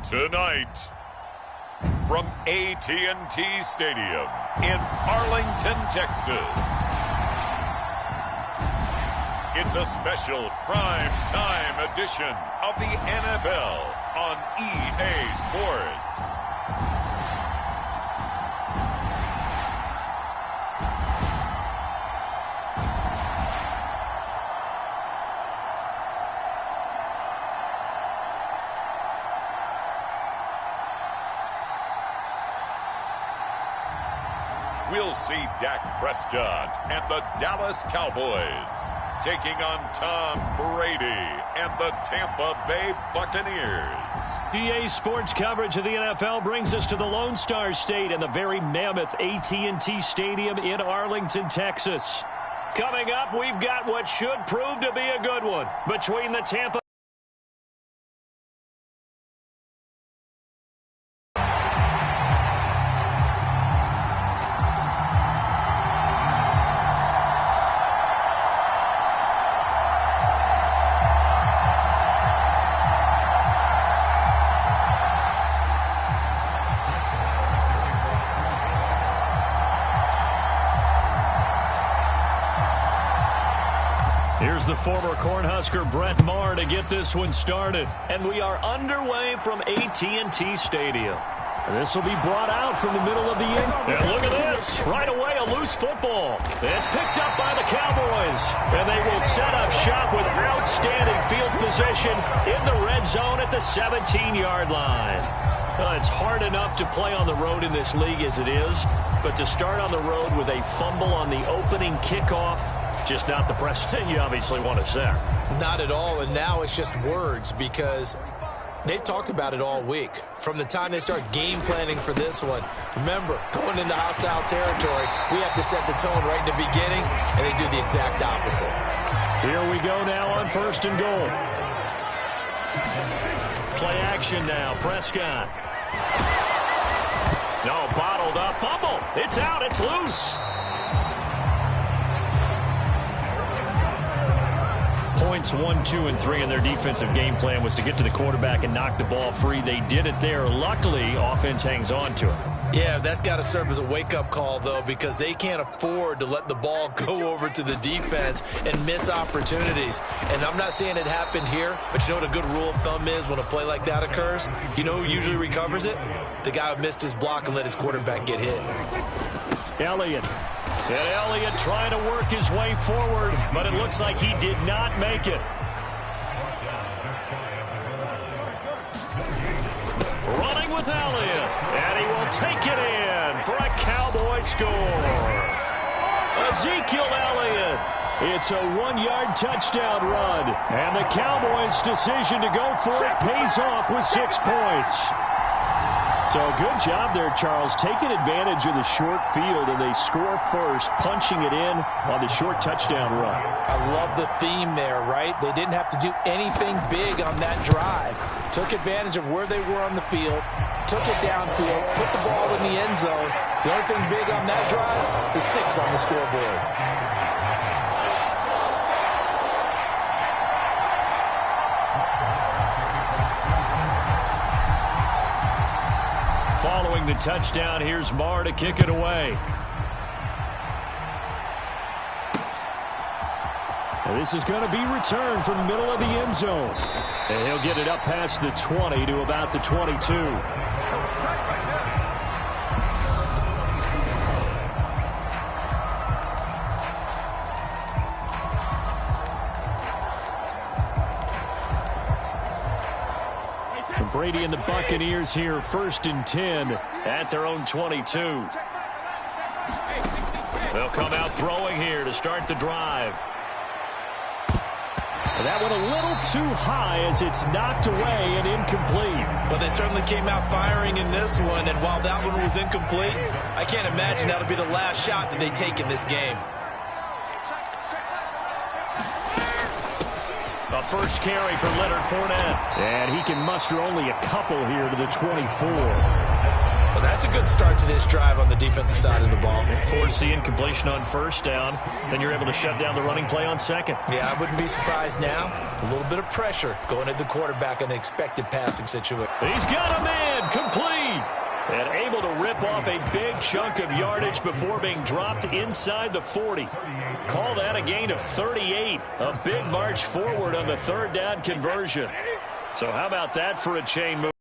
Tonight, from AT&T Stadium in Arlington, Texas, it's a special prime time edition of the NFL on EA Sports. We'll see Dak Prescott and the Dallas Cowboys taking on Tom Brady and the Tampa Bay Buccaneers. EA Sports coverage of the NFL brings us to the Lone Star State and the very mammoth AT&T Stadium in Arlington, Texas. Coming up, we've got what should prove to be a good one between the Tampa Here's the former Cornhusker Brett Maher to get this one started. And we are underway from AT&T Stadium. This will be brought out from the middle of the end. And look at this. Right away, a loose football. It's picked up by the Cowboys. And they will set up shop with outstanding field position in the red zone at the 17-yard line. It's hard enough to play on the road in this league as it is, but to start on the road with a fumble on the opening kickoff, just not the precedent you obviously want to set. Not at all, and now it's just words because they've talked about it all week. From the time they start game planning for this one, remember, going into hostile territory, we have to set the tone right in the beginning, and they do the exact opposite. Here we go now on 1st and goal. Play action now, Prescott. No, bottled up, fumble. It's out, it's loose. Points 1, 2, and 3 in their defensive game plan was to get to the quarterback and knock the ball free. They did it there. Luckily, offense hangs on to it. Yeah, that's got to serve as a wake-up call, though, because they can't afford to let the ball go over to the defense and miss opportunities. And I'm not saying it happened here, but you know what a good rule of thumb is when a play like that occurs? You know who usually recovers it? The guy who missed his block and let his quarterback get hit. Elliott. And Elliott trying to work his way forward, but it looks like he did not make it. Running with Elliott, and he will take it in for a Cowboy score. Ezekiel Elliott. It's a 1-yard touchdown run, and the Cowboys' decision to go for it pays off with 6 points. So good job there, Charles, taking advantage of the short field, and they score first, punching it in on the short touchdown run. I love the theme there, right? They didn't have to do anything big on that drive. Took advantage of where they were on the field, took it downfield, put the ball in the end zone. The only thing big on that drive, the 6 on the scoreboard. Following the touchdown, here's Maher to kick it away. And this is going to be returned from the middle of the end zone. And he'll get it up past the 20 to about the 22. Brady and the Buccaneers here, 1st and 10 at their own 22. They'll come out throwing here to start the drive. And that one a little too high as it's knocked away and incomplete. But they certainly came out firing in this one, and while that one was incomplete, I can't imagine that'll be the last shot that they take in this game. A first carry for Leonard Fournette. And he can muster only a couple here to the 24. Well, that's a good start to this drive on the defensive side of the ball. Force the incompletion on first down. Then you're able to shut down the running play on second. Yeah, I wouldn't be surprised now. A little bit of pressure going at the quarterback in an expected passing situation. He's got a man, complete. And able to rip off a big chunk of yardage before being dropped inside the 40. Call that a gain of 38. A big march forward on the third down conversion. So how about that for a chain move?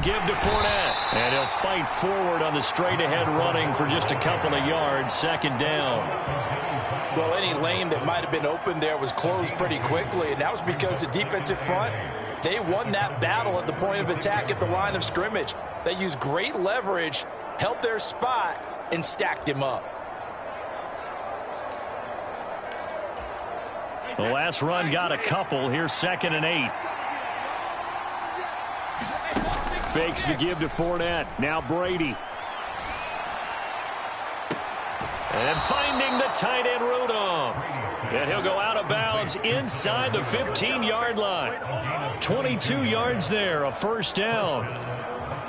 Give to Fournette. And he'll fight forward on the straight-ahead running for just a couple of yards. Second down. Well, any lane that might have been open there was closed pretty quickly, and that was because the defensive front, they won that battle at the point of attack at the line of scrimmage. They used great leverage, held their spot, and stacked him up. The last run got a couple. Here's 2nd and 8. Fakes the give to Fournette. Now Brady. And finding the tight end Rudolph. And he'll go out of bounds inside the 15-yard line. 22 yards there, a first down.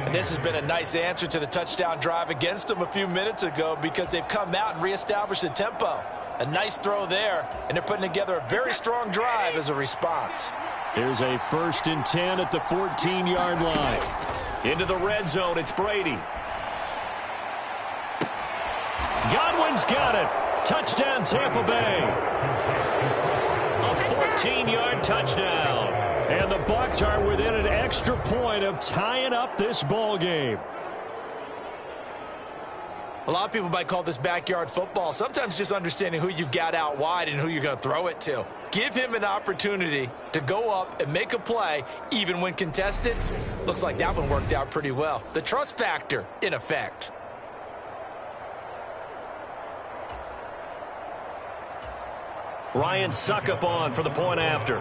And this has been a nice answer to the touchdown drive against them a few minutes ago because they've come out and reestablished the tempo. A nice throw there, and they're putting together a very strong drive as a response. Here's a 1st and 10 at the 14-yard line. Into the red zone, it's Brady. Godwin's got it. Touchdown, Tampa Bay. A 14-yard touchdown. And the Bucs are within an extra point of tying up this ball game. A lot of people might call this backyard football. Sometimes just understanding who you've got out wide and who you're going to throw it to. Give him an opportunity to go up and make a play, even when contested. Looks like that one worked out pretty well. The trust factor, in effect. Ryan Suckup on for the point after.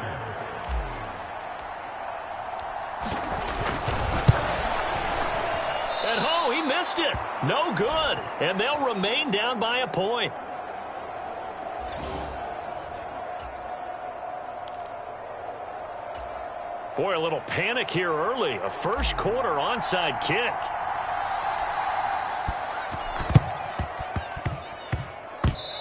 And oh, he missed it. No good. And they'll remain down by a point. Boy, a little panic here early. A first quarter onside kick.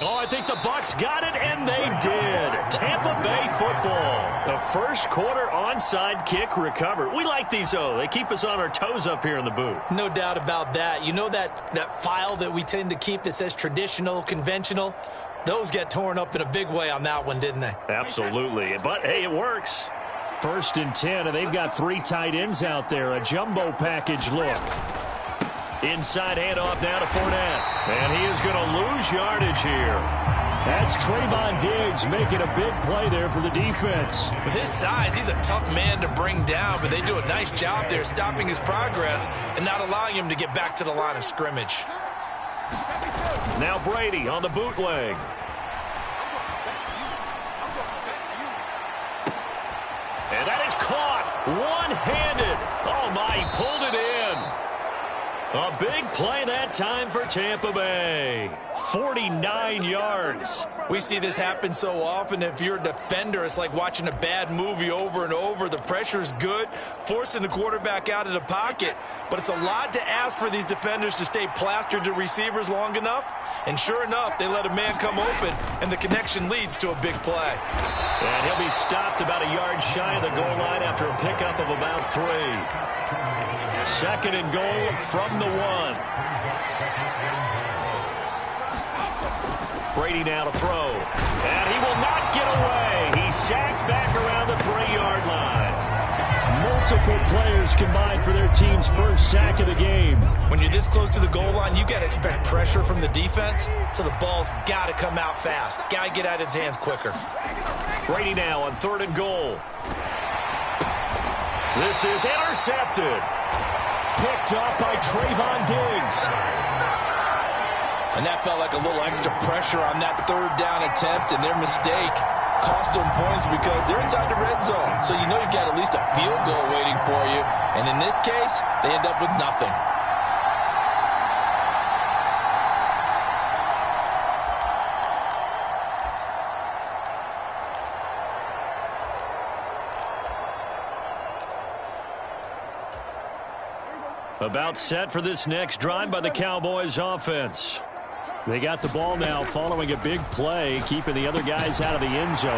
Oh, I think the Bucs got it, and they did. Tampa Bay football. The first quarter onside kick recovered. We like these, though. They keep us on our toes up here in the booth. No doubt about that. You know that file that we tend to keep that says traditional, conventional? Those get torn up in a big way on that one, didn't they? Absolutely. But, hey, it works. 1st and 10, and they've got 3 tight ends out there. A jumbo package look. Inside handoff now to Fournette. And he is going to lose yardage here. That's Trayvon Diggs making a big play there for the defense. With his size, he's a tough man to bring down, but they do a nice job there stopping his progress and not allowing him to get back to the line of scrimmage. Now Brady on the bootleg. And that is caught one-handed. Oh, my, he pulled it in. A big play that time for Tampa Bay. 49 yards. We see this happen so often. If you're a defender, it's like watching a bad movie over and over. The pressure is good, forcing the quarterback out of the pocket. But it's a lot to ask for these defenders to stay plastered to receivers long enough. And sure enough, they let a man come open, and the connection leads to a big play. And he'll be stopped about a yard shy of the goal line after a pickup of about 3. 2nd and goal from the 1. Brady now to throw. And he will not get away. He's sacked back around the 3-yard line. Multiple players combined for their team's first sack of the game. When you're this close to the goal line, you got to expect pressure from the defense, so the ball's got to come out fast. Got to get out of his hands quicker. Brady now on 3rd and goal. This is intercepted. Picked up by Trayvon Diggs. And that felt like a little extra pressure on that 3rd down attempt, and their mistake cost them points because they're inside the red zone. So you know you've got at least a field goal waiting for you. And in this case, they end up with nothing. About set for this next drive by the Cowboys offense. They got the ball now following a big play, keeping the other guys out of the end zone.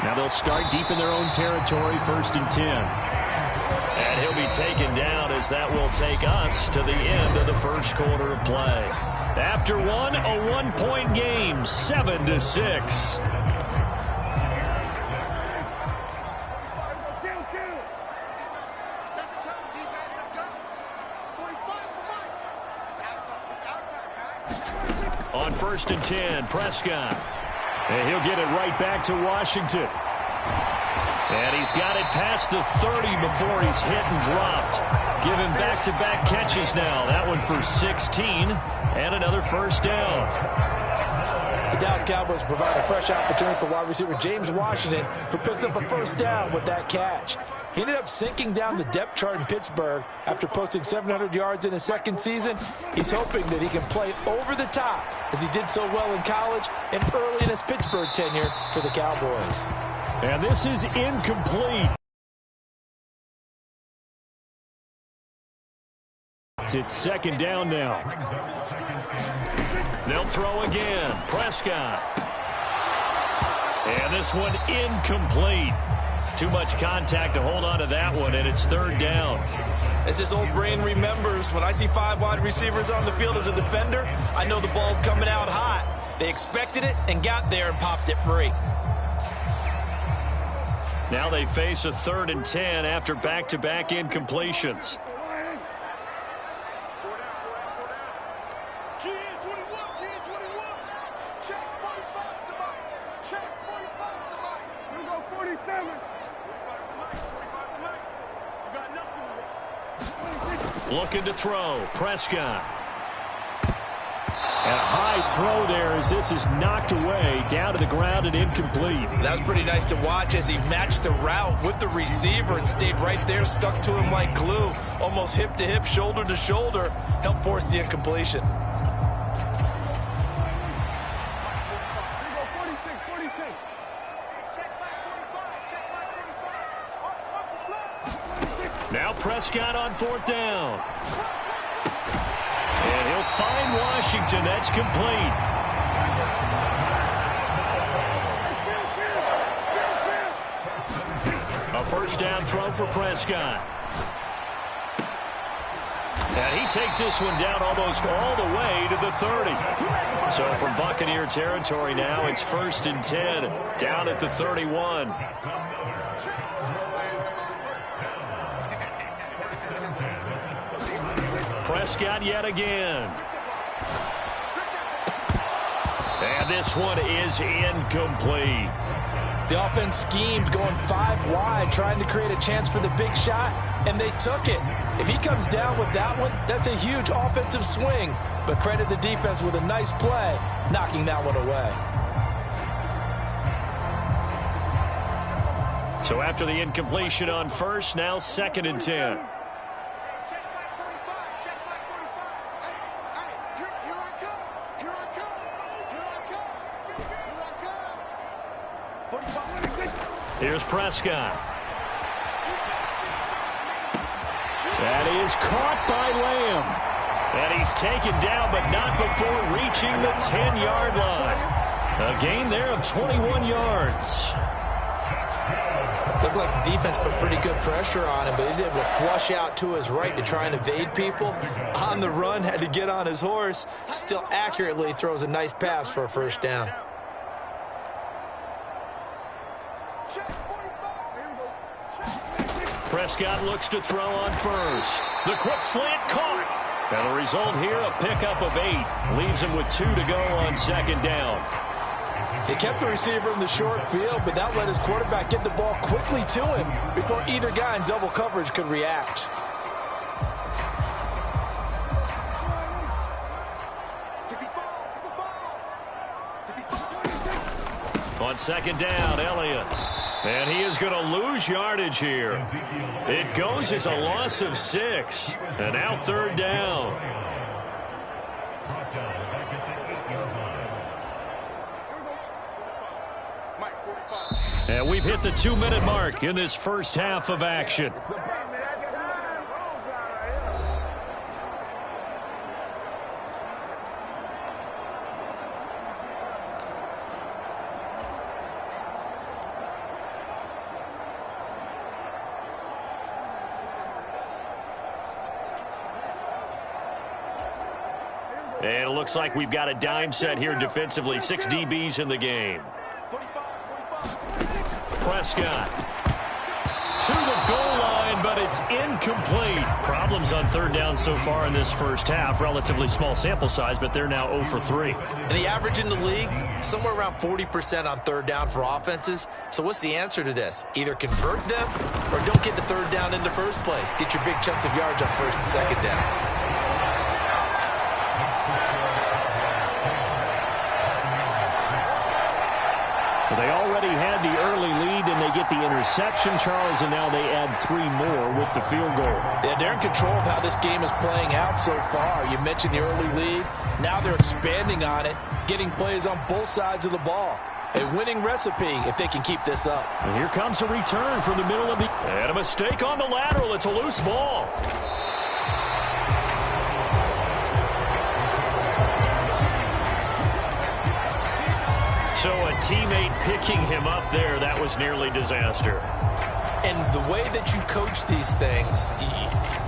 Now they'll start deep in their own territory, 1st and 10. And he'll be taken down as that will take us to the end of the first quarter of play. After one, a one-point game, 7-6. On 1st and 10, Prescott. And he'll get it right back to Washington. And he's got it past the 30 before he's hit and dropped. Giving back-to-back catches now. That one for 16 and another first down. The Dallas Cowboys provide a fresh opportunity for wide receiver James Washington, who picks up a first down with that catch. He ended up sinking down the depth chart in Pittsburgh after posting 700 yards in his second season. He's hoping that he can play over the top as he did so well in college and early in his Pittsburgh tenure for the Cowboys. And this is incomplete. It's second down now. They'll throw again. Prescott. And this one incomplete. Too much contact to hold on to that one, and it's third down. As this old brain remembers, when I see 5 wide receivers on the field as a defender, I know the ball's coming out hot. They expected it and got there and popped it free. Now they face a 3rd and 10 after back-to-back incompletions. Looking to throw. Prescott. And a high throw there as this is knocked away down to the ground and incomplete. That was pretty nice to watch as he matched the route with the receiver and stayed right there, stuck to him like glue, almost hip to hip, shoulder to shoulder, helped force the incompletion. Now Prescott on 4th down. And he'll find Washington. That's complete. A first down throw for Prescott. And he takes this one down almost all the way to the 30. So from Buccaneer territory now, it's 1st and 10 down at the 31. Prescott yet again. And this one is incomplete. The offense schemed going 5 wide, trying to create a chance for the big shot, and they took it. If he comes down with that one, that's a huge offensive swing. But credit the defense with a nice play, knocking that one away. So after the incompletion on 1st, now 2nd and 10. Here's Prescott. That is caught by Lamb. And he's taken down, but not before reaching the 10-yard line. A gain there of 21 yards. Looked like the defense put pretty good pressure on him, but he's able to flush out to his right to try and evade people. On the run, had to get on his horse. Still accurately throws a nice pass for a first down. Prescott looks to throw on 1st. The quick slant caught. And the result here, a pickup of 8. Leaves him with 2 to go on 2nd down. He kept the receiver in the short field, but that let his quarterback get the ball quickly to him before either guy in double coverage could react. On 2nd down, Elliott. And he is going to lose yardage here. It goes as a loss of 6. And now 3rd down. And we've hit the 2-minute mark in this first half of action. And it looks like we've got a dime set here defensively. 6 DBs in the game. Prescott to the goal line, but it's incomplete. Problems on third down so far in this first half. Relatively small sample size, but they're now 0 for 3. And the average in the league, somewhere around 40% on third down for offenses. So what's the answer to this? Either convert them or don't get the third down in the first place. Get your big chunks of yards on first and second down. They already had the early lead, and they get the interception, Charles, and now they add 3 more with the field goal. Yeah, they're in control of how this game is playing out so far. You mentioned the early lead. Now they're expanding on it, getting plays on both sides of the ball. A winning recipe if they can keep this up. And here comes a return from the middle of the... And a mistake on the lateral. It's a loose ball. So a teammate picking him up there, that was nearly disaster. And the way that you coach these things,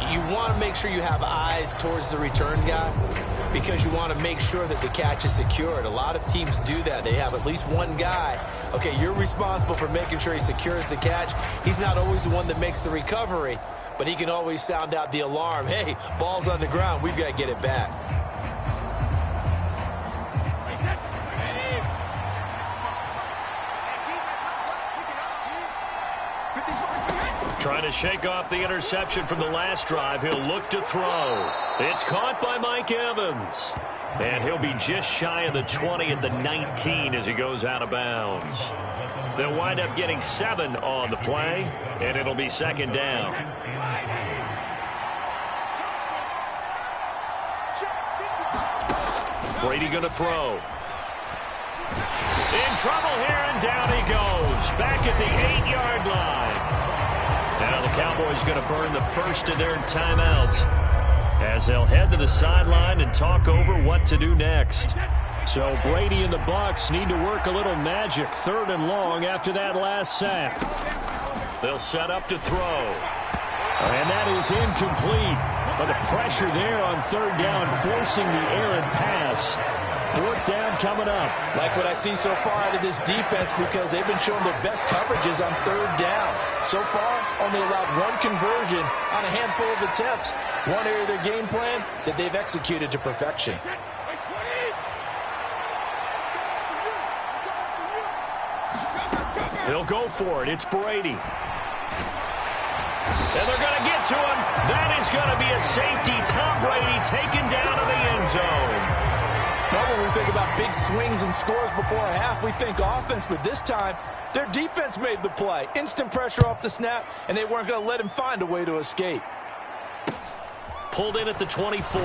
you want to make sure you have eyes towards the return guy because you want to make sure that the catch is secured. A lot of teams do that. They have at least one guy. Okay, you're responsible for making sure he secures the catch. He's not always the one that makes the recovery, but he can always sound out the alarm. Hey, ball's on the ground. We've got to get it back. Trying to shake off the interception from the last drive. He'll look to throw. It's caught by Mike Evans. And he'll be just shy of the 20 at the 19 as he goes out of bounds. They'll wind up getting 7 on the play, and it'll be second down. Brady going to throw. In trouble here, and down he goes. Back at the 8-yard line. Now the Cowboys going to burn the first of their timeouts as they'll head to the sideline and talk over what to do next. So Brady and the Bucs need to work a little magic. 3rd and long after that last sack. They'll set up to throw. And that is incomplete. But the pressure there on 3rd down, forcing the errant pass. 4th down coming up. Like what I see so far out of this defense because they've been showing their best coverages on 3rd down. So far, only allowed 1 conversion on a handful of attempts. One area of their game plan that they've executed to perfection. They'll go for it. It's Brady. And they're going to get to him. That is going to be a safety. Tom Brady taken down in the end zone. Well, when we think about big swings and scores before a half, we think offense, but this time, their defense made the play. Instant pressure off the snap, and they weren't going to let him find a way to escape. Pulled in at the 24.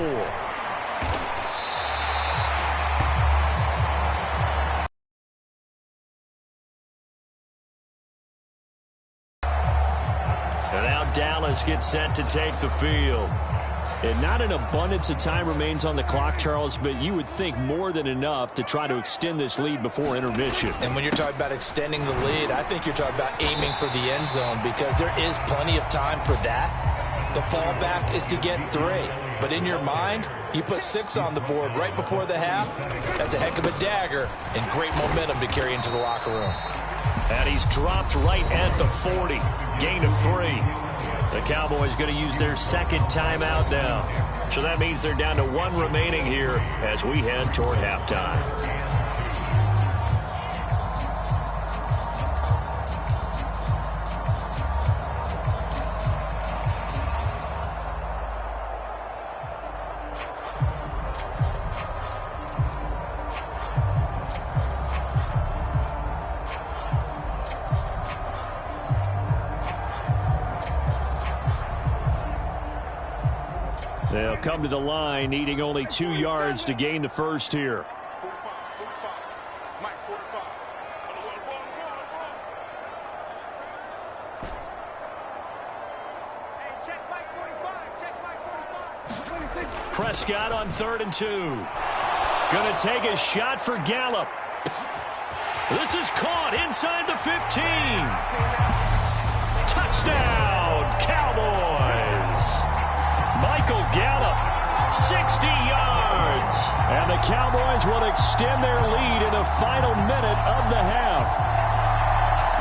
And now Dallas gets set to take the field. And not an abundance of time remains on the clock, Charles, but you would think more than enough to try to extend this lead before intermission. And when you're talking about extending the lead, I think you're talking about aiming for the end zone because there is plenty of time for that. The fallback is to get 3. But in your mind, you put 6 on the board right before the half. That's a heck of a dagger and great momentum to carry into the locker room. And he's dropped right at the 40. Gain of 3. The Cowboys going to use their 2nd timeout now. So that means they're down to 1 remaining here as we head toward halftime. They'll come to the line, needing only 2 yards to gain the first here. Prescott on 3rd and 2. Going to take a shot for Gallup. This is caught inside the 15. Touchdown, Cowboys. Michael Gallup, 60 yards. And the Cowboys will extend their lead in the final minute of the half.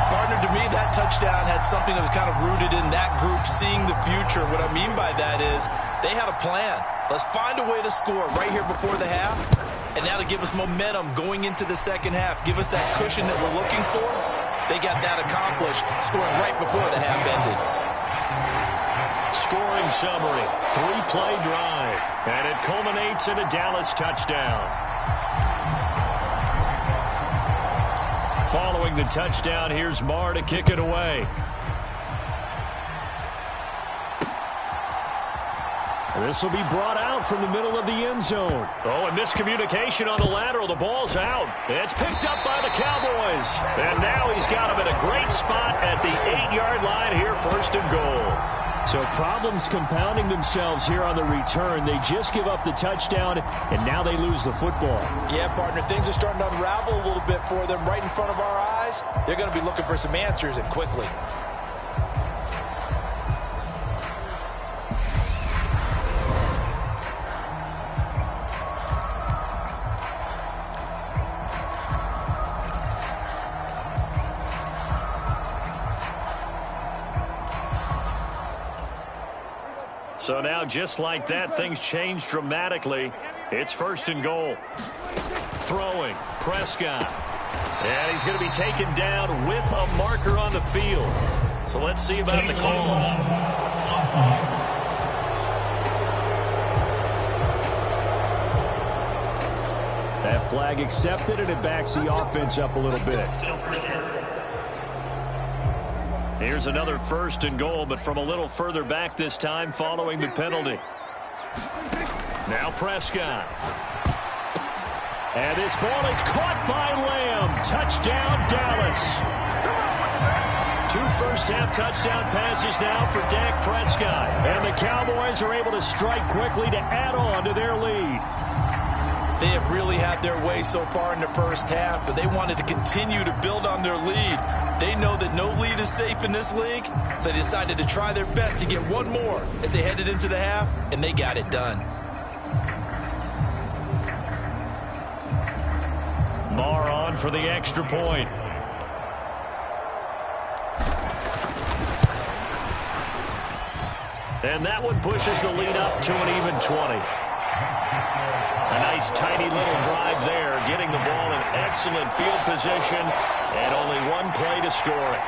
Partner, to me, that touchdown had something that was kind of rooted in that group seeing the future. What I mean by that is they had a plan. Let's find a way to score right here before the half, and that'll give us momentum going into the second half. Give us that cushion that we're looking for. They got that accomplished, scoring right before the half ended. Scoring summary, 3-play drive, and it culminates in a Dallas touchdown. Following the touchdown, here's Marr to kick it away. This will be brought out from the middle of the end zone. Oh, and miscommunication on the lateral. The ball's out. It's picked up by the Cowboys. And now he's got him in a great spot at the 8-yard line here, 1st and goal. So problems compounding themselves here on the return. They just give up the touchdown, and now they lose the football. Yeah, partner, things are starting to unravel a little bit for them right in front of our eyes. They're going to be looking for some answers, and quickly. So now, just like that, things change dramatically. It's 1st and goal. Throwing, Prescott. And he's going to be taken down with a marker on the field. So let's see about the call. That flag accepted, and it backs the offense up a little bit. Here's another 1st and goal, but from a little further back this time following the penalty. Now Prescott. And this ball is caught by Lamb. Touchdown, Dallas. 2 first-half touchdown passes now for Dak Prescott. And the Cowboys are able to strike quickly to add on to their lead. They have really had their way so far in the first half, but they wanted to continue to build on their lead. They know that no lead is safe in this league, so they decided to try their best to get one more as they headed into the half, and they got it done. Marr on for the extra point. And that one pushes the lead up to an even 20. A nice, tiny little drive there, getting the ball in excellent field position, and only one play to score it.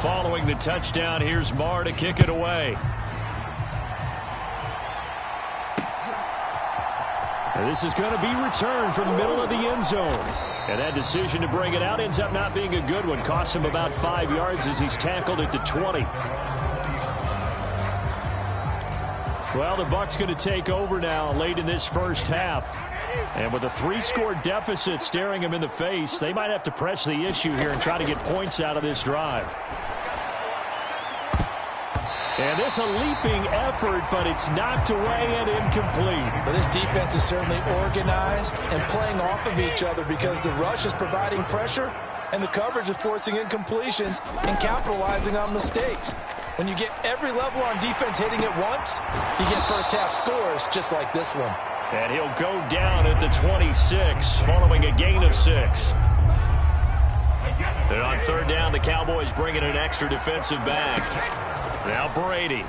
Following the touchdown, here's Marr to kick it away. And this is going to be returned from the middle of the end zone. And that decision to bring it out ends up not being a good one. Costs him about 5 yards as he's tackled at the 20. Well, the Bucs going to take over now late in this first half. And with a 3-score deficit staring him in the face, they might have to press the issue here and try to get points out of this drive. And this a leaping effort, but it's knocked away and incomplete. Well, this defense is certainly organized and playing off of each other because the rush is providing pressure and the coverage is forcing incompletions and capitalizing on mistakes. When you get every level on defense hitting at once, you get first-half scores just like this one. And he'll go down at the 26 following a gain of 6. And on 3rd down, the Cowboys bring in an extra defensive back. Now Brady.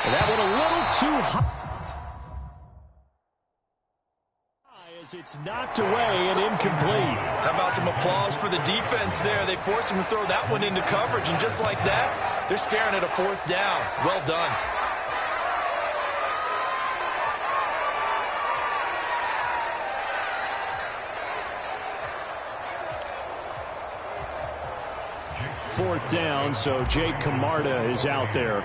And that one a little too high as it's knocked away and incomplete. How about some applause for the defense there? They forced him to throw that one into coverage, and just like that, they're staring at a 4th down. Well done. Fourth down, so Jake Camarda is out there.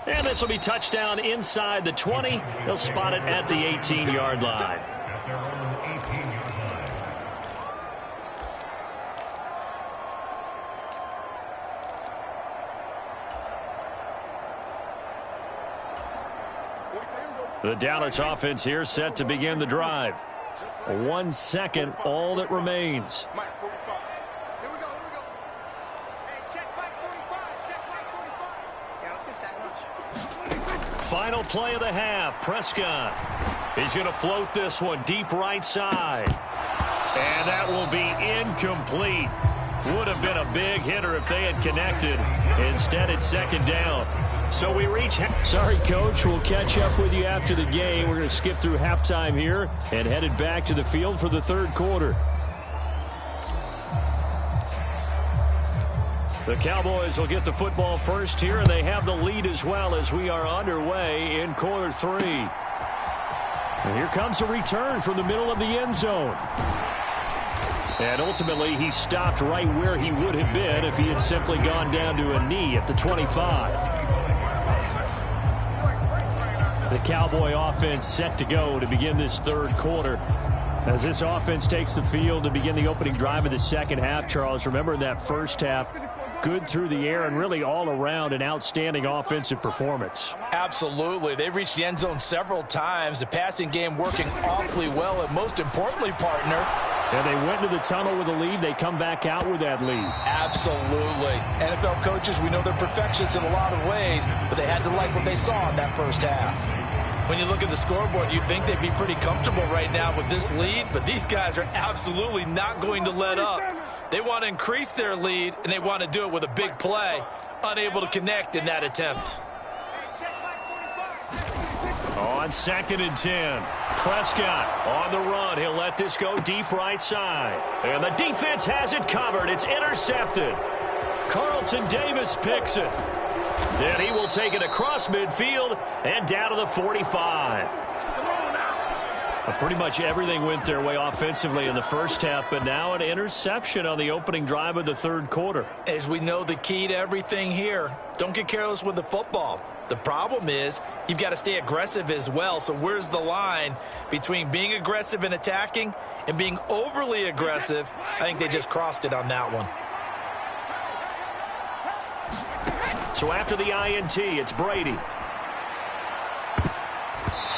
And this will be touchdown inside the 20. They'll spot it at the 18-yard line. The Dallas offense here set to begin the drive. 1 second, all that remains. Final play of the half. Prescott. He's going to float this one deep right side. And that will be incomplete. Would have been a big hitter if they had connected. Instead, it's second down. So we reach... Sorry, Coach. We'll catch up with you after the game. We're going to skip through halftime here and headed back to the field for the third quarter. The Cowboys will get the football first here, and they have the lead as well as we are underway in quarter three. And here comes a return from the middle of the end zone. And ultimately, he stopped right where he would have been if he had simply gone down to a knee at the 25. The Cowboy offense set to go to begin this third quarter. As this offense takes the field to begin the opening drive of the second half, Charles, remember in that first half, good through the air and really all around an outstanding offensive performance. Absolutely. They reached the end zone several times. The passing game working awfully well, and most importantly, partner. And they went to the tunnel with a lead. They come back out with that lead. Absolutely. NFL coaches, we know they're perfectionists in a lot of ways, but they had to like what they saw in that first half. When you look at the scoreboard, you'd think they'd be pretty comfortable right now with this lead, but these guys are absolutely not going to let up. They want to increase their lead, and they want to do it with a big play. Unable to connect in that attempt. On 2nd and 10, Prescott on the run. He'll let this go deep right side. And the defense has it covered. It's intercepted. Carlton Davis picks it. Then he will take it across midfield and down to the 45. Pretty much everything went their way offensively in the first half, but now an interception on the opening drive of the third quarter. As we know, the key to everything here, don't get careless with the football. The problem is you've got to stay aggressive as well. So where's the line between being aggressive and attacking and being overly aggressive? I think they just crossed it on that one. So after the INT, it's Brady.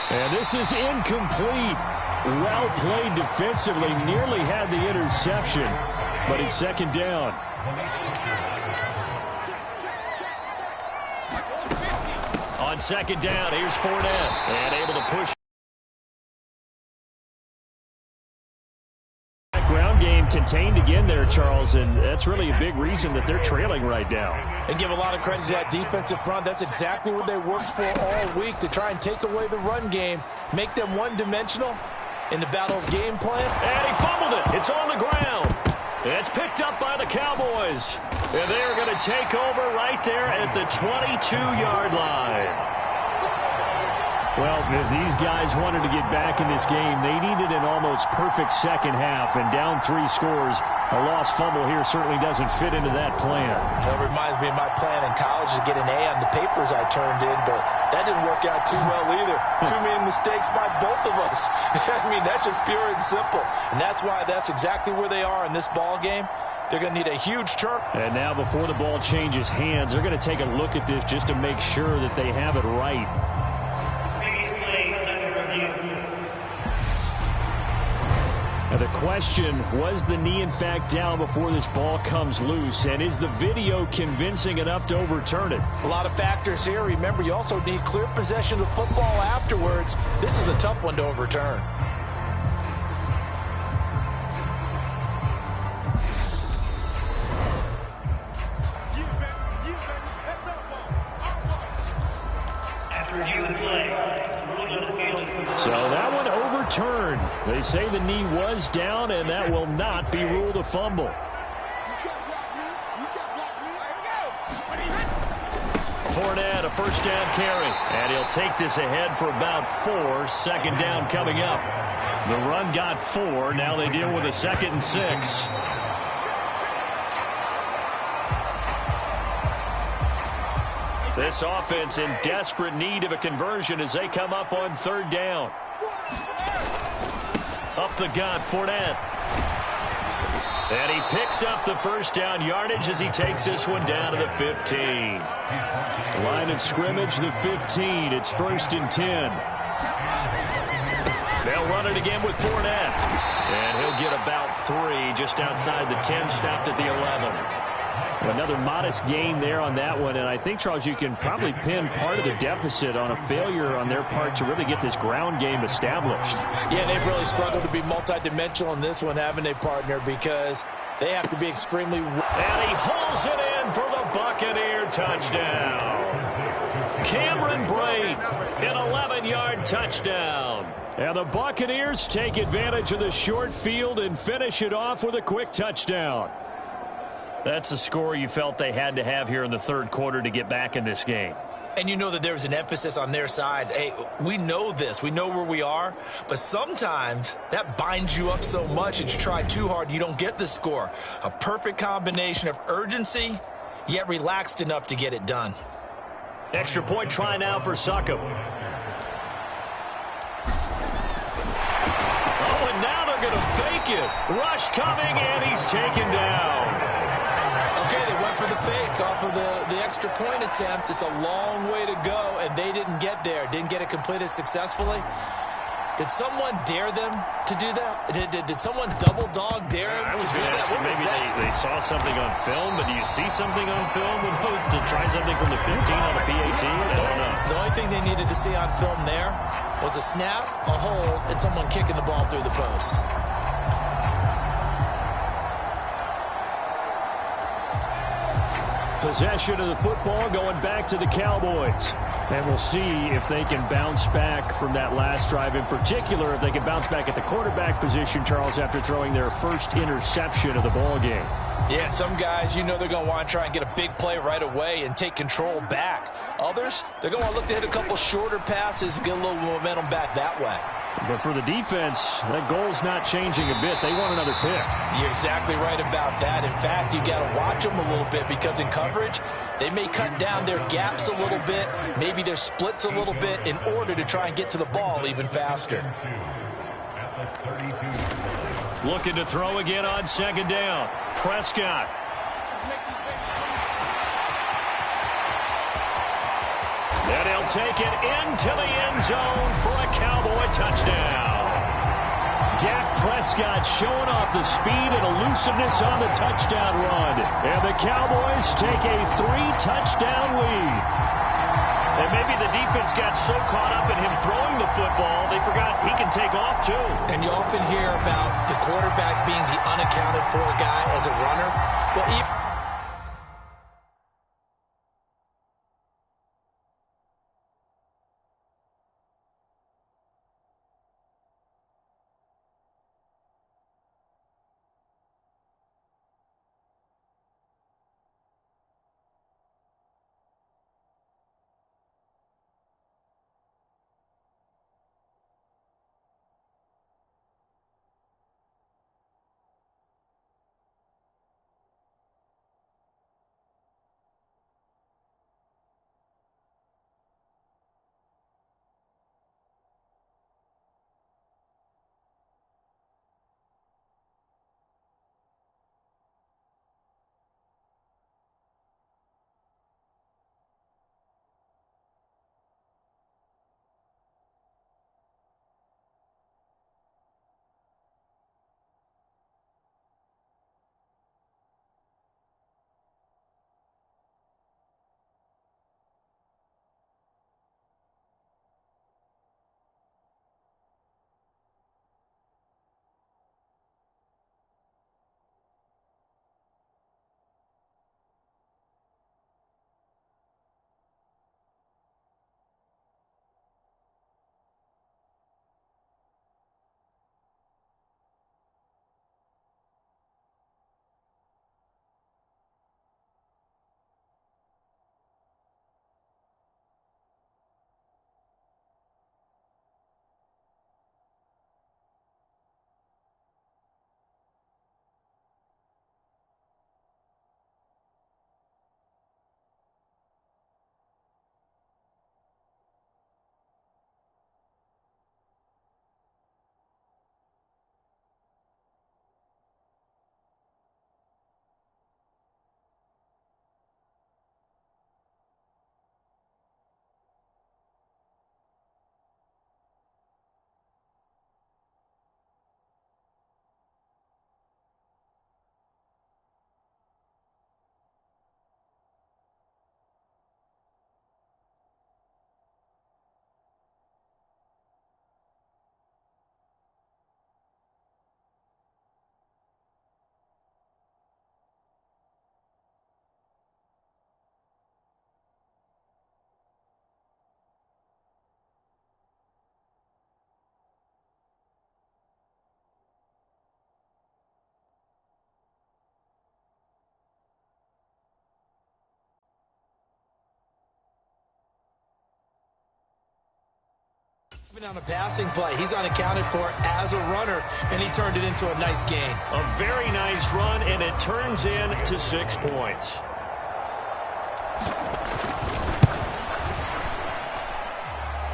And this is incomplete. Well played defensively. Nearly had the interception, but it's second down. On second down, here's Fournette. And able to push. Ground game contained again there, Charles, and that's really a big reason that they're trailing right now. And give a lot of credit to that defensive front. That's exactly what they worked for all week, to try and take away the run game, make them one-dimensional in the battle of game plan. And he fumbled it. It's on the ground. It's picked up by the Cowboys. And they are going to take over right there at the 22-yard line. Well, if these guys wanted to get back in this game, they needed an almost perfect second half, and down 3 scores. A lost fumble here certainly doesn't fit into that plan. That reminds me of my plan in college to get an A on the papers I turned in, but that didn't work out too well either. Too many mistakes by both of us. I mean, that's just pure and simple. And that's why that's exactly where they are in this ball game. They're going to need a huge turn. And now before the ball changes hands, they're going to take a look at this just to make sure that they have it right. Now the question, was the knee in fact down before this ball comes loose? And is the video convincing enough to overturn it? A lot of factors here. Remember, you also need clear possession of the football afterwards. This is a tough one to overturn. So that one overturned. They say the knee was down, and that will not be ruled a fumble. Fournette, a first down carry. And he'll take this ahead for about 4. Second down coming up. The run got 4. Now they deal with a 2nd and 6. This offense in desperate need of a conversion as they come up on 3rd down. Up the gut, Fournette. And he picks up the first down yardage as he takes this one down to the 15. Line of scrimmage, the 15. It's 1st and 10. They'll run it again with Fournette. And he'll get about 3 just outside the 10, stopped at the 11. Another modest gain there on that one, and I think, Charles, you can probably pin part of the deficit on a failure on their part to really get this ground game established. Yeah, they've really struggled to be multidimensional in this one, haven't they, partner, because they have to be extremely... And he hauls it in for the Buccaneer touchdown. Cameron Brate, an 11-yard touchdown. And the Buccaneers take advantage of the short field and finish it off with a quick touchdown. That's a score you felt they had to have here in the third quarter to get back in this game. And you know that there's an emphasis on their side. Hey, we know this. We know where we are. But sometimes that binds you up so much that you try too hard, you don't get the score. A perfect combination of urgency, yet relaxed enough to get it done. Extra point try now for Succop. Oh, and now they're going to fake it. Rush coming, and he's taken down. Okay, they went for the fake off of the extra point attempt. It's a long way to go, and they didn't get there. Didn't get it completed successfully. Did someone dare them to do that? Did someone double dog dare them to do that? Maybe they saw something on film, but do you see something on film with those to try something from the 15 on the PAT? I don't know. The only thing they needed to see on film there was a snap, a hold, and someone kicking the ball through the post. Possession of the football going back to the Cowboys. And we'll see if they can bounce back from that last drive. In particular, if they can bounce back at the quarterback position, Charles, after throwing their first interception of the ball game. Yeah, some guys, you know they're going to want to try and get a big play right away and take control back. Others, they're going to want to look to hit a couple shorter passes, get a little momentum back that way. But for the defense, that goal's not changing a bit. They want another pick. You're exactly right about that. In fact, you got to watch them a little bit because in coverage, they may cut down their gaps a little bit, maybe their splits a little bit in order to try and get to the ball even faster. Looking to throw again on second down. Prescott. And he'll take it into the end zone for a Cowboy touchdown. Dak Prescott showing off the speed and elusiveness on the touchdown run. And the Cowboys take a 3-touchdown lead. And maybe the defense got so caught up in him throwing the football, they forgot he can take off too. And you often hear about the quarterback being the unaccounted for guy as a runner. Well, even On a passing play, he's unaccounted for as a runner, and he turned it into a nice gain. A very nice run, and it turns into 6 points.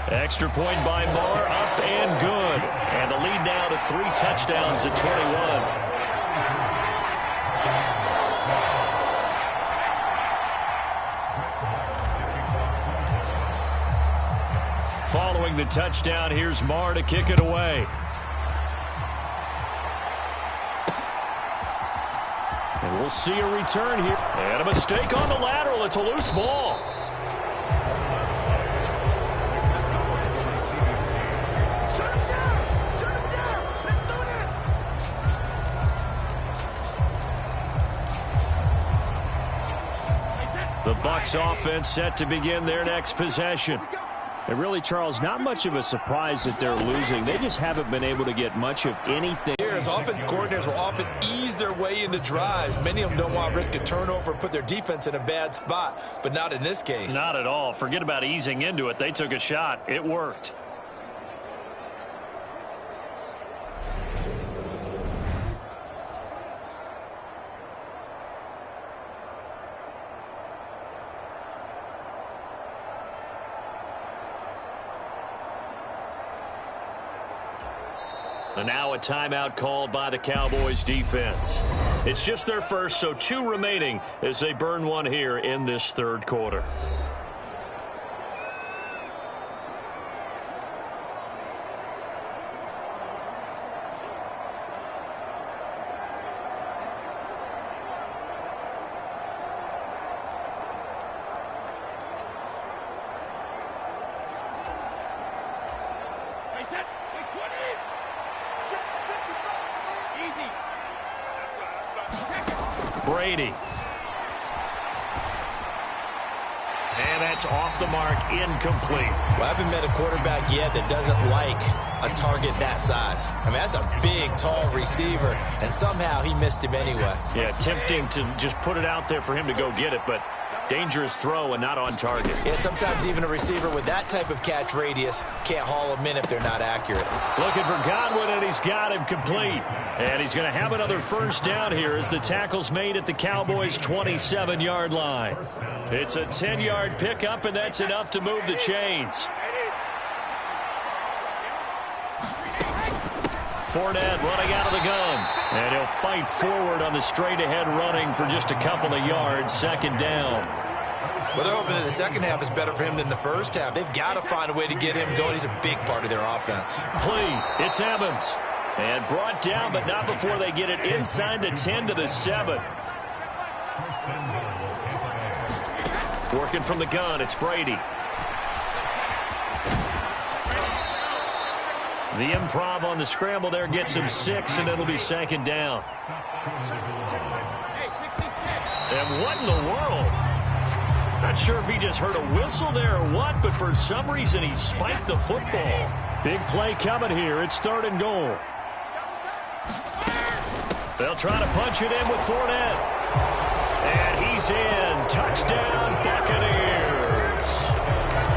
Extra point by Marr, up and good. And the lead now to 3 touchdowns at 21. Following the touchdown, here's Marr to kick it away. And we'll see a return here. And a mistake on the lateral. It's a loose ball. The Bucs offense set to begin their next possession. And really, Charles, not much of a surprise that they're losing. They just haven't been able to get much of anything. Offense coordinators will often ease their way into drives. Many of them don't want to risk a turnover and put their defense in a bad spot, but not in this case. Not at all. Forget about easing into it. They took a shot. It worked. And now a timeout called by the Cowboys defense. It's just their first, so 2 remaining as they burn one here in this third quarter. Brady. And that's off the mark, incomplete. Well, I haven't met a quarterback yet that doesn't like a target that size. I mean, that's a big, tall receiver, and somehow he missed him anyway. Yeah, tempting to just put it out there for him to go get it, but dangerous throw and not on target. Yeah, sometimes even a receiver with that type of catch radius can't haul them in if they're not accurate. Looking for Godwin, and he's got him complete. And he's going to have another first down here as the tackle's made at the Cowboys' 27-yard line. It's a 10-yard pickup, and that's enough to move the chains. Fournette running out of the gun. And he'll fight forward on the straight-ahead running for just a couple of yards. Second down. Well, they're hoping that the second half is better for him than the first half. They've got to find a way to get him going. He's a big part of their offense. Play. It's Evans. And brought down, but not before they get it inside the 10 to the 7. Working from the gun, it's Brady. The improv on the scramble there gets him 6, and it'll be second down. And what in the world? Not sure if he just heard a whistle there or what, but for some reason he spiked the football. Big play coming here. It's 3rd and goal. They'll try to punch it in with Fournette. And he's in. Touchdown, Buccaneers.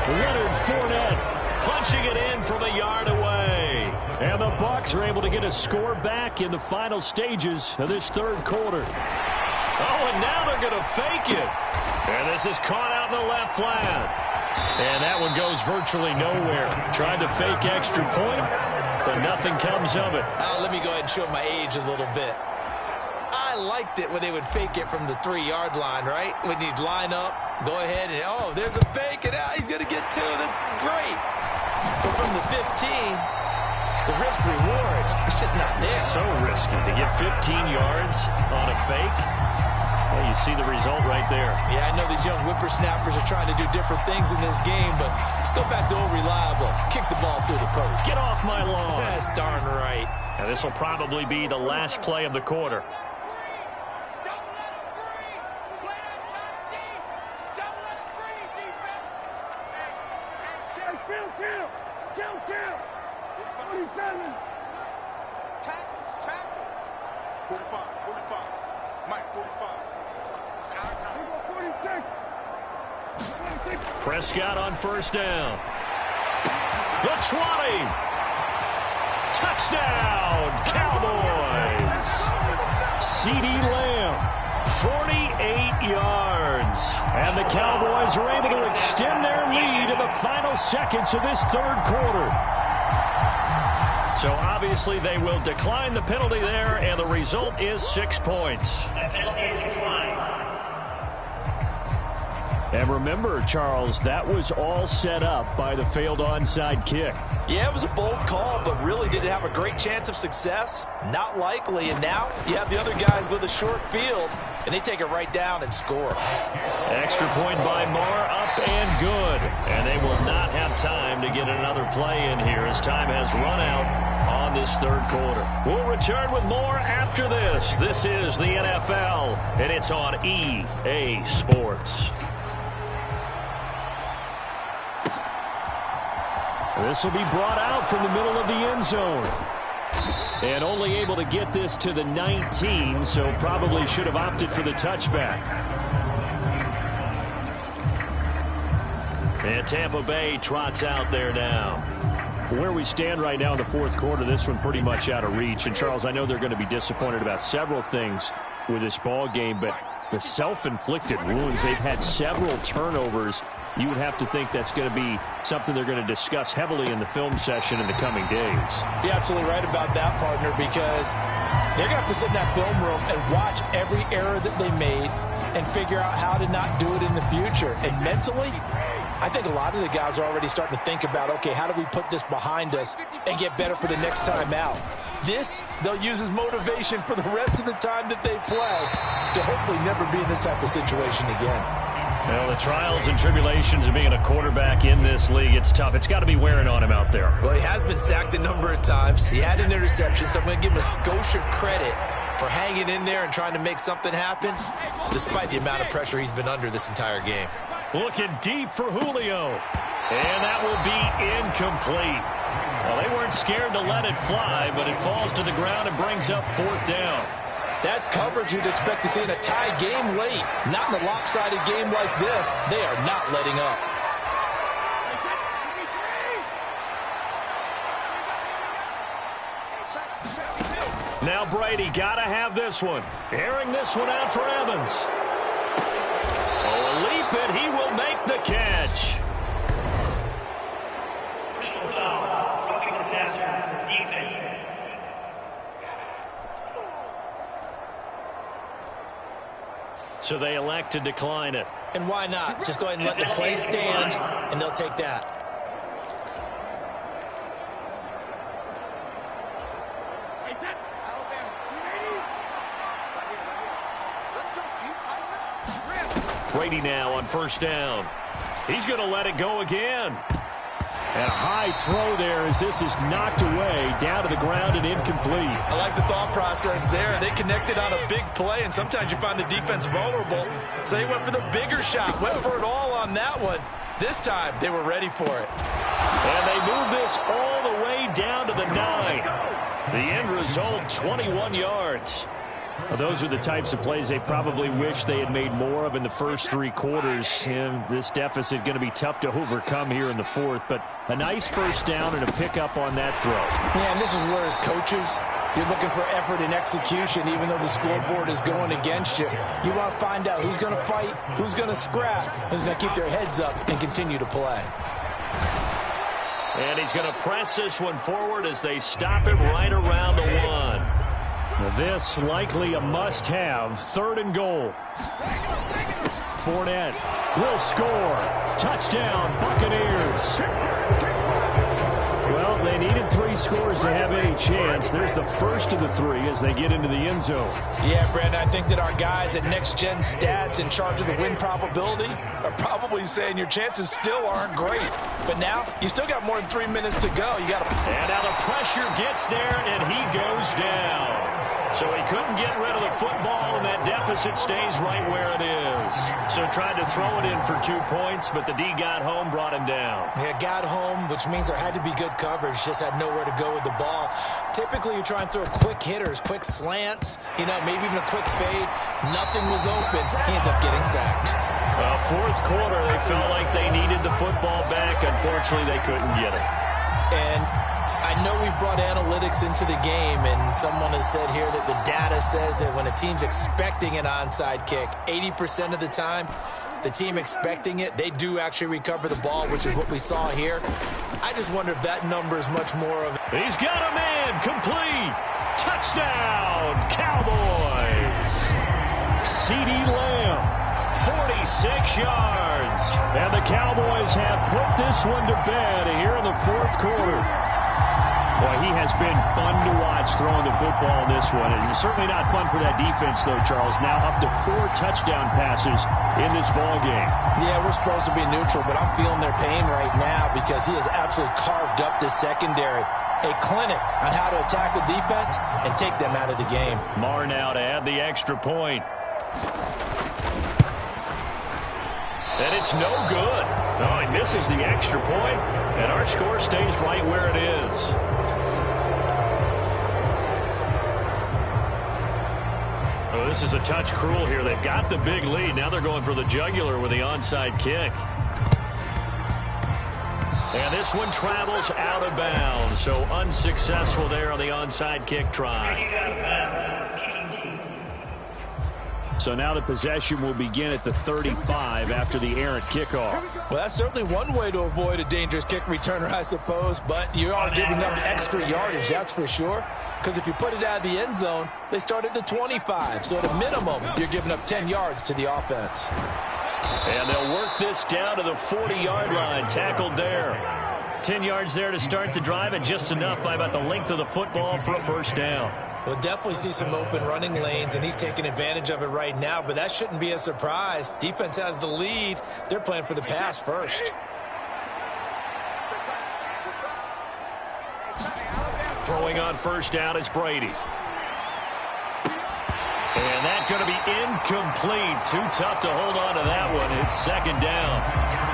Leonard Fournette punching it in from a yard away. And the Bucs are able to get a score back in the final stages of this third quarter. Oh, and now they're going to fake it. And this is caught out in the left flat. And that one goes virtually nowhere. Tried to fake extra point, but nothing comes of it. Let me go ahead and show my age a little bit. I liked it when they would fake it from the 3-yard line, right? When you'd line up, go ahead, and oh, there's a fake, and he's going to get 2. That's great. But from the 15, the risk-reward, it's just not there. So risky to get 15 yards on a fake. Well, you see the result right there. Yeah, I know these young whippersnappers are trying to do different things in this game, but let's go back to old reliable. Kick the ball through the post. Get off my lawn. That's darn right. And this will probably be the last play of the quarter. Prescott on first down. The 20. Touchdown, Cowboys. C.D. Lamb, 48 yards. And the Cowboys are able to extend their lead in the final seconds of this third quarter. So obviously they will decline the penalty there, and the result is 6 points. And remember, Charles, that was all set up by the failed onside kick. Yeah, it was a bold call, but really did it have a great chance of success? Not likely. And now you have the other guys with a short field, and they take it right down and score. Extra point by Moore, up and good. And they will not have time to get another play in here as time has run out on this third quarter. We'll return with more after this. This is the NFL, and it's on EA Sports. This will be brought out from the middle of the end zone. And only able to get this to the 19, so probably should have opted for the touchback. And Tampa Bay trots out there now. Where we stand right now in the fourth quarter, this one pretty much out of reach. And, Charles, I know they're going to be disappointed about several things with this ball game, but the self-inflicted wounds, they've had several turnovers. You would have to think that's going to be something they're going to discuss heavily in the film session in the coming days. You're absolutely right about that, partner, because they're going to have to sit in that film room and watch every error that they made and figure out how to not do it in the future. And mentally, I think a lot of the guys are already starting to think about, okay, how do we put this behind us and get better for the next time out? This, they'll use as motivation for the rest of the time that they play to hopefully never be in this type of situation again. Well, the trials and tribulations of being a quarterback in this league, it's tough. It's got to be wearing on him out there. Well, he has been sacked a number of times. He had an interception, so I'm going to give him a skosh of credit for hanging in there and trying to make something happen, despite the amount of pressure he's been under this entire game. Looking deep for Julio. And that will be incomplete. Well, they weren't scared to let it fly, but it falls to the ground and brings up fourth down. That's coverage you'd expect to see in a tie game late. Not in a lopsided game like this. They are not letting up. Now Brady got to have this one. Airing this one out for Evans. Oh, a leap, and he will make the catch. So they elect to decline it. And why not? Just go ahead and let the play stand, and they'll take that. Brady now on first down. He's going to let it go again. And a high throw there as this is knocked away, down to the ground and incomplete. I like the thought process there. They connected on a big play, and sometimes you find the defense vulnerable. So they went for the bigger shot, went for it all on that one. This time, they were ready for it. And they move this all the way down to the 9. The end result, 21 yards. Well, those are the types of plays they probably wish they had made more of in the first 3 quarters. And this deficit going to be tough to overcome here in the fourth. But a nice first down and a pickup on that throw. Yeah, and this is where as coaches, you're looking for effort and execution, even though the scoreboard is going against you. You want to find out who's going to fight, who's going to scrap, who's going to keep their heads up and continue to play. And he's going to press this one forward as they stop him right around the 1. This likely a must-have. 3rd and goal. Fournette will score. Touchdown, Buccaneers. Well, they needed 3 scores to have any chance. There's the first of the 3 as they get into the end zone. Yeah, Brandon, I think that our guys at Next Gen Stats in charge of the win probability are probably saying your chances still aren't great. But now, you still got more than 3 minutes to go. You got to... And now the pressure gets there, and he goes down. So he couldn't get rid of the football, and that deficit stays right where it is. So tried to throw it in for 2 points, but the D got home, brought him down. Yeah, got home, which means there had to be good coverage. Just had nowhere to go with the ball. Typically, you try and throw quick hitters, quick slants, you know, maybe even a quick fade. Nothing was open. He ends up getting sacked. Well, fourth quarter, they felt like they needed the football back. Unfortunately, they couldn't get it. And I know we brought analytics into the game, and someone has said here that the data says that when a team's expecting an onside kick, 80% of the time, the team expecting it, they do actually recover the ball, which is what we saw here. I just wonder if that number is much more of... He's got a man, complete. Touchdown, Cowboys. CeeDee Lamb, 46 yards. And the Cowboys have put this one to bed here in the fourth quarter. Boy, he has been fun to watch throwing the football in this one. It's certainly not fun for that defense, though, Charles. Now up to 4 touchdown passes in this ball game. Yeah, we're supposed to be neutral, but I'm feeling their pain right now because he has absolutely carved up this secondary. A clinic on how to attack the defense and take them out of the game. Marr now to add the extra point. And it's no good. Oh, he misses the extra point, and our score stays right where it is. Oh, this is a touch cruel here. They've got the big lead. Now they're going for the jugular with the onside kick. And this one travels out of bounds, so unsuccessful there on the onside kick try. So now the possession will begin at the 35 after the errant kickoff. Well, that's certainly one way to avoid a dangerous kick returner, I suppose, but you are giving up extra yardage, that's for sure. Because if you put it out of the end zone, they start at the 25. So at a minimum, you're giving up 10 yards to the offense. And they'll work this down to the 40-yard line, tackled there. 10 yards there to start the drive, and just enough by about the length of the football for a first down. We'll definitely see some open running lanes, and he's taking advantage of it right now, but that shouldn't be a surprise. Defense has the lead. They're playing for the pass first. Throwing on first down is Brady. And that's going to be incomplete. Too tough to hold on to that one. It's second down.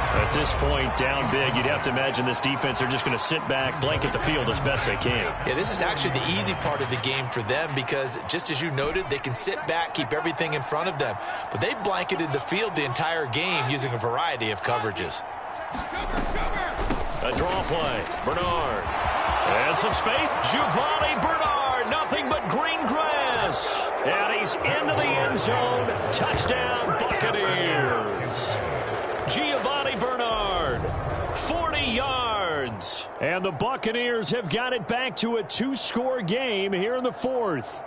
At this point, down big, you'd have to imagine this defense are just going to sit back, blanket the field as best they can. Yeah, this is actually the easy part of the game for them because, just as you noted, they can sit back, keep everything in front of them. But they blanketed the field the entire game using a variety of coverages. A draw play. Bernard. And some space. Giovanni Bernard. Nothing but green grass. And he's into the end zone. Touchdown, Buccaneers. Giovanni Bernard, 40 yards. And the Buccaneers have got it back to a 2-score game here in the fourth.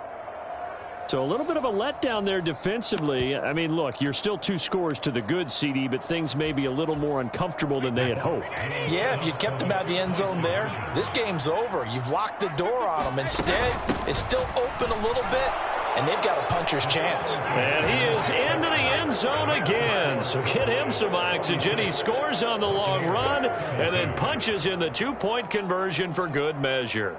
So a little bit of a letdown there defensively. I mean, look, you're still 2 scores to the good, CD, but things may be a little more uncomfortable than they had hoped. Yeah, if you kept them out of the end zone there, this game's over. You've locked the door on them. Instead, it's still open a little bit, and they've got a puncher's chance. And he is into the end zone again. So get him some oxygen. He scores on the long run and then punches in the 2-point conversion for good measure.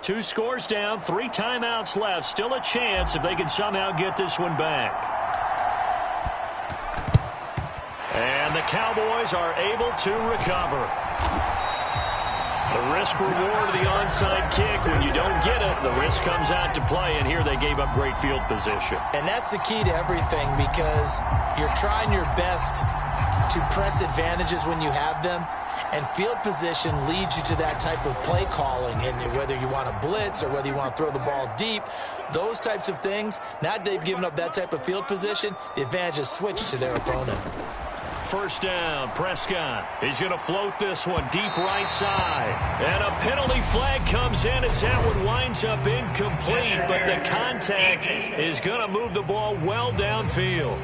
2 scores down, 3 timeouts left. Still a chance if they can somehow get this one back. And the Cowboys are able to recover. The risk-reward of the onside kick, when you don't get it, the risk comes out to play, and here they gave up great field position. And that's the key to everything because you're trying your best to press advantages when you have them, and field position leads you to that type of play calling, and whether you want to blitz or whether you want to throw the ball deep, those types of things, now they've given up that type of field position, the advantage is switched to their opponent. First down, Prescott. He's going to float this one deep right side. And a penalty flag comes in as that one winds up incomplete, but the contact is going to move the ball well downfield.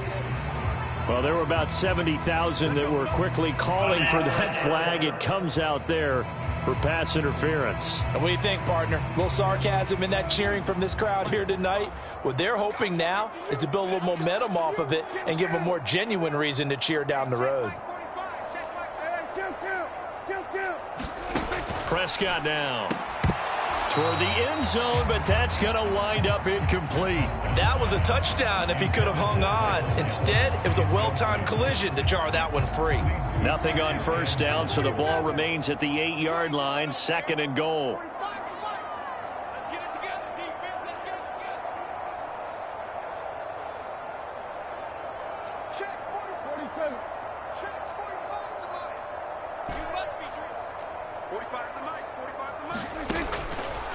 Well, there were about 70,000 that were quickly calling for that flag. It comes out there for pass interference. And what do you think, partner? A little sarcasm in that cheering from this crowd here tonight. What they're hoping now is to build a little momentum off of it and give them a more genuine reason to cheer down the road. Prescott down toward the end zone, but that's going to wind up incomplete. That was a touchdown if he could have hung on. Instead, it was a well-timed collision to jar that one free. Nothing on first down, so the ball remains at the 8-yard line, 2nd and goal.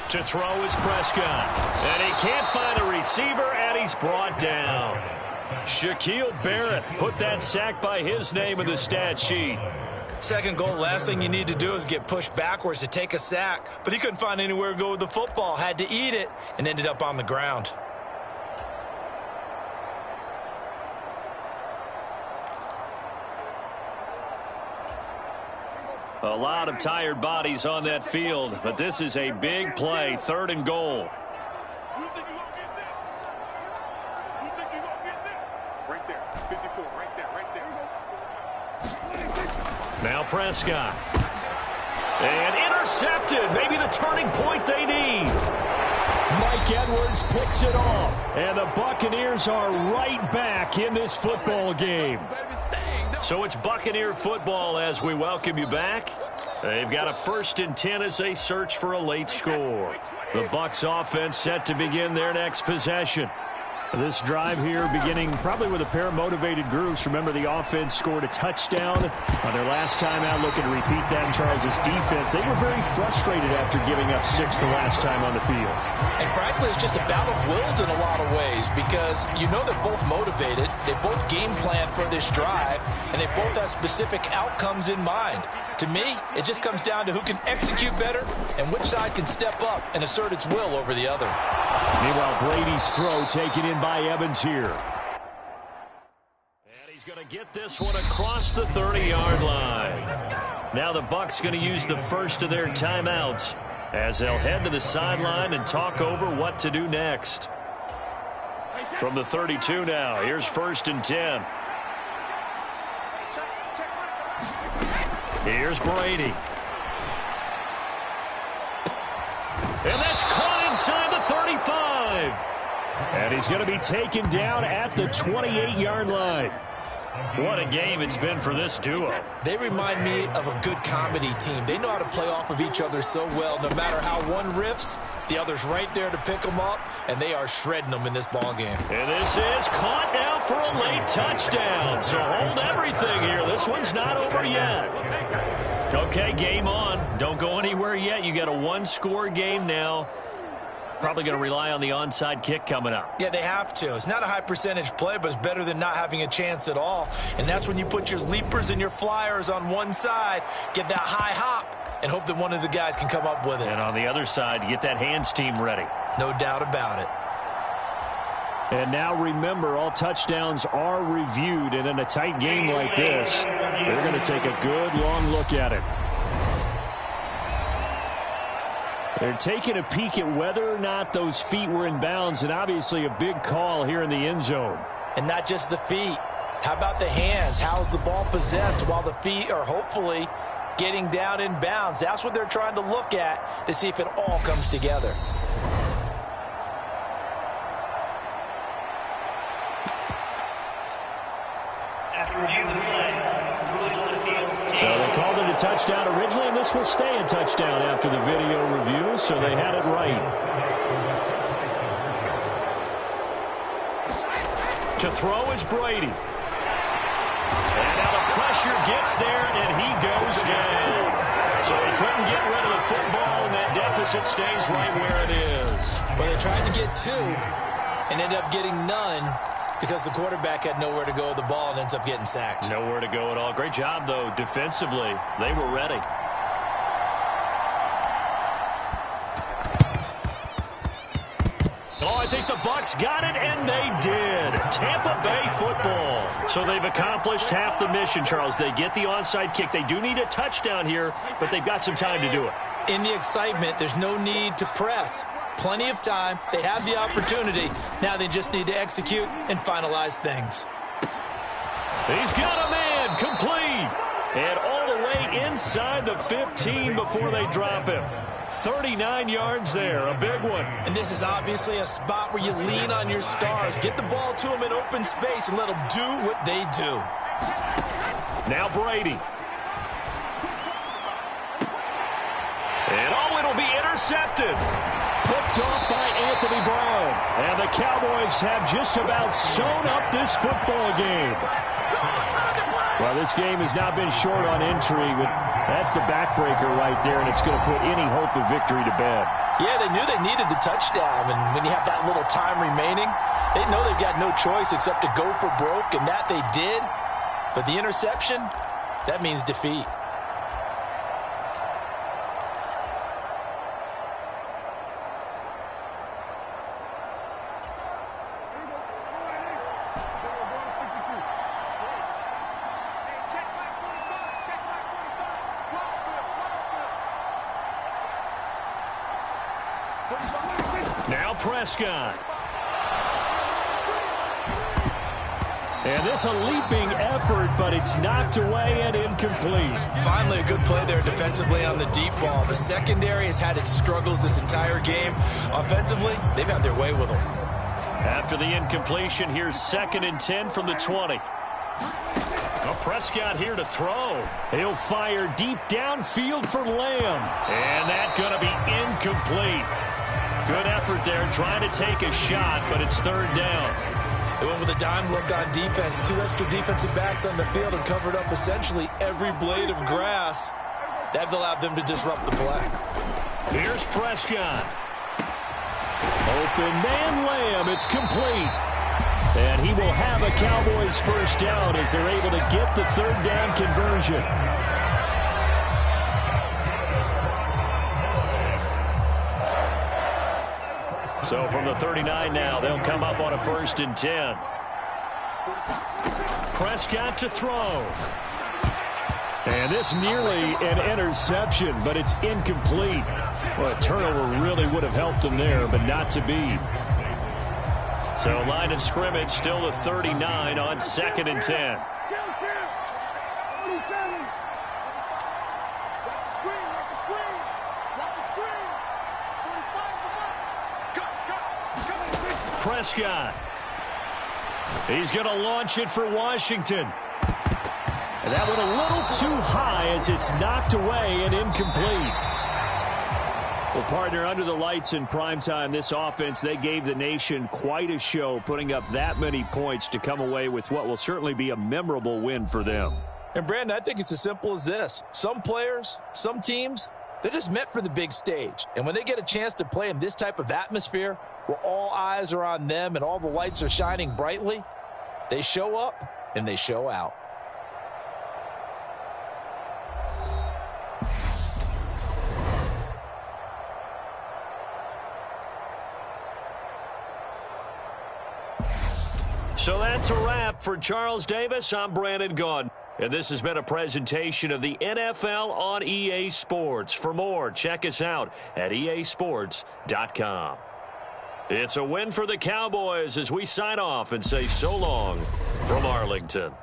To throw is Prescott. And he can't find a receiver, and he's brought down. Shaquille Barrett put that sack by his name in the stat sheet. Second goal, last thing you need to do is get pushed backwards to take a sack. But he couldn't find anywhere to go with the football. Had to eat it and ended up on the ground. A lot of tired bodies on that field, but this is a big play, 3rd and goal. Now Prescott. And intercepted. Maybe the turning point they need. Mike Edwards picks it off. And the Buccaneers are right back in this football game. So it's Buccaneer football as we welcome you back. They've got a 1st and 10 as they search for a late score. The Bucs offense set to begin their next possession. This drive here beginning probably with a pair of motivated groups. Remember, the offense scored a touchdown on their last time out. Looking to repeat that in Charles' defense. They were very frustrated after giving up 6 the last time on the field. And frankly, it's just a battle of wills in a lot of ways because you know they're both motivated. They both game plan for this drive, and they both have specific outcomes in mind. To me, it just comes down to who can execute better and which side can step up and assert its will over the other. Meanwhile, Brady's throw taken in by Evans here. And he's going to get this one across the 30-yard line. Now the Bucs going to use the first of their timeouts as they'll head to the sideline and talk over what to do next. From the 32 now, here's 1st and 10. Here's Brady. And that's caught inside the 35. And he's going to be taken down at the 28-yard line. What a game it's been for this duo. They remind me of a good comedy team. They know how to play off of each other so well. No matter how one riffs, the other's right there to pick them up, and they are shredding them in this ball game. And this is caught now for a late touchdown. So hold everything here. This one's not over yet. Okay, game on. Don't go anywhere yet. You got a 1-score game now. Probably going to rely on the onside kick coming up. Yeah, they have to. It's not a high percentage play, but it's better than not having a chance at all. And that's when you put your leapers and your flyers on one side, get that high hop, and hope that one of the guys can come up with it. And on the other side, get that hands team ready. No doubt about it. And now remember, all touchdowns are reviewed. And in a tight game like this, they're going to take a good long look at it. They're taking a peek at whether or not those feet were in bounds, and obviously a big call here in the end zone. And not just the feet. How about the hands? How's the ball possessed while the feet are hopefully getting down in bounds? That's what they're trying to look at to see if it all comes together. So they called it a touchdown originally, and this will stay a touchdown after the video review, so they had it right. To throw is Brady. And now the pressure gets there, and he goes down. So he couldn't get rid of the football, and that deficit stays right where it is. But they tried to get 2 and ended up getting none, because the quarterback had nowhere to go with the ball and ends up getting sacked. Nowhere to go at all. Great job, though, defensively. They were ready. Oh, I think the Bucs got it, and they did. Tampa Bay football. So they've accomplished half the mission, Charles. They get the onside kick. They do need a touchdown here, but they've got some time to do it. In the excitement, there's no need to press. Plenty of time. They have the opportunity. Now they just need to execute and finalize things. He's got a man complete. And all the way inside the 15 before they drop him. 39 yards there, a big one. And this is obviously a spot where you lean on your stars. Get the ball to them in open space and let them do what they do. Now Brady. And oh, it'll be intercepted. Picked off by Anthony Brown. And the Cowboys have just about sewn up this football game. Well, this game has not been short on intrigue with That's the backbreaker right there, and it's going to put any hope of victory to bed. Yeah, they knew they needed the touchdown, and when you have that little time remaining, they know they've got no choice except to go for broke, and that they did. But the interception, that means defeat. Now Prescott. And this a leaping effort, but it's knocked away and incomplete. Finally a good play there defensively on the deep ball. The secondary has had its struggles this entire game. Offensively, they've had their way with them. After the incompletion, here's 2nd and 10 from the 20. Well, Prescott here to throw. He'll fire deep downfield for Lamb. And that's going to be incomplete. Good effort there trying to take a shot, but it's 3rd down. They went with a dime look on defense. 2 extra defensive backs on the field and covered up essentially every blade of grass. That allowed them to disrupt the play. Here's Prescott. Open man Lamb. It's complete. And he will have a Cowboys first down as they're able to get the 3rd down conversion. So from the 39 now, they'll come up on a 1st and 10. Prescott to throw. And this nearly an interception, but it's incomplete. Well, a turnover really would have helped him there, but not to be. So line of scrimmage still the 39 on 2nd and 10. Prescott. He's going to launch it for Washington. And that one a little too high as it's knocked away and incomplete. Well, partner, under the lights in primetime, this offense, they gave the nation quite a show, putting up that many points to come away with what will certainly be a memorable win for them. And, Brandon, I think it's as simple as this. Some players, some teams, they're just meant for the big stage. And when they get a chance to play in this type of atmosphere, where all eyes are on them and all the lights are shining brightly, they show up and they show out. So that's a wrap for Charles Davis. I'm Brandon Gaudin. And this has been a presentation of the NFL on EA Sports. For more, check us out at easports.com. It's a win for the Cowboys as we sign off and say so long from Arlington.